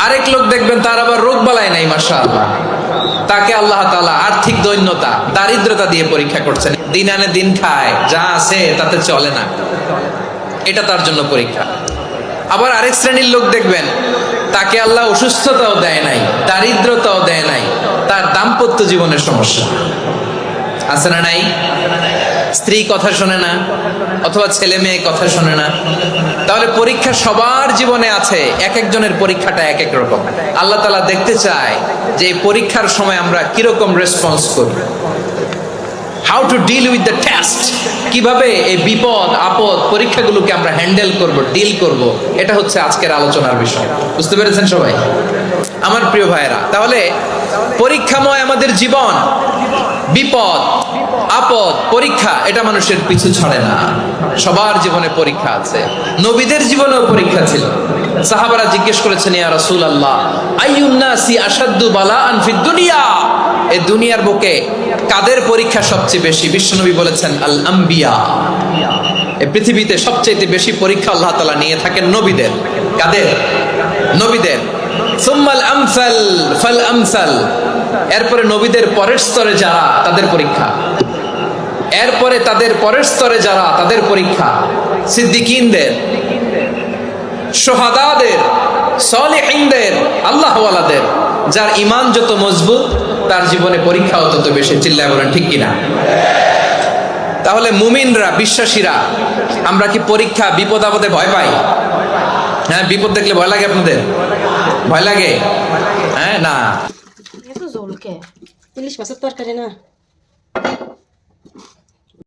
আরেক লোক দেখবেন তার আবার রোগ বালাই নাই, মাশাআল্লাহ, তাকে আল্লাহ তাআলা আর্থিক দৈন্যতা, দারিদ্রতা দিয়ে পরীক্ষা করছেন। দিন আনে দিন খায়, যা আছে তাতে চলে না, এটা তার জন্য পরীক্ষা। আবার আরেক শ্রেণীর লোক দেখবেন তাকে আল্লাহ অসুস্থতাও দেয় নাই, দারিদ্রতাও দেয় নাই, তার দাম্পত্য জীবনের সমস্যা আছে না নাই? স্ত্রী কথা শোনে না, অথবা ছেলে মেয়ে কথা শোনে না। তাহলে পরীক্ষা সবার জীবনে আছে, এক একজনের পরীক্ষাটা এক এক রকম। আল্লাহ তাআলা দেখতে চায় যে এই পরীক্ষার সময় আমরা কিরকম রেসপন্স করি, how to deal with the test, কিভাবে এই বিপদ আপদ পরীক্ষাগুলোকে আমরা হ্যান্ডেল করব, ডিল করব, এটা হচ্ছে আজকের আলোচনার বিষয়। বুঝতে পেরেছেন সবাই আমার প্রিয় ভাইয়েরা? তাহলে পরীক্ষাময় আমাদের জীবন, বিপদ আপদ পরীক্ষা, এটা মানুষের পিছু ছাড়ে না, সবার জীবনে পরীক্ষা আছে। নবীদের জীবনেও পরীক্ষা ছিল। সাহাবারা জিজ্ঞেস করেছেন, ইয়া রাসূলুল্লাহ, আইয়ুন নাসি আশাদ্দু বালাআন ফিদ দুনিয়া, এই দুনিয়ার বুকে কাদের পরীক্ষা সবচেয়ে বেশি? বিশ্বনবী বলেছেন, আল আম্বিয়া, এই পৃথিবীতে সবচেয়ে বেশি পরীক্ষা আল্লাহ তাআলা নিয়ে থাকেন নবীদের। কাদের? নবীদের। সুম্মাল আমসাল ফাল আমসাল, এরপরে নবীদের পরের স্তরে যারা, তাদের পরীক্ষা। এরপরে তাদের পরের স্তরে যারা, তাদের পরীক্ষা। সিদ্দিকিনদের, শুহাদাদের, সালেহিনদের, আল্লাহওয়ালাদের। যার ঈমান যত মজবুত তার জীবনে পরীক্ষাও তত বেশি। চিল্লায় বলেন ঠিক কিনা? তাহলে মুমিনরা, বিশ্বাসীরা, আমরা কি পরীক্ষা বিপদ আপদে ভয় পাই? হ্যাঁ, বিপদ দেখলে ভয় লাগে? আপনাদের ভয় লাগে? হ্যাঁ, না। এত জলকে ইলিশ মাছের তরকারি না।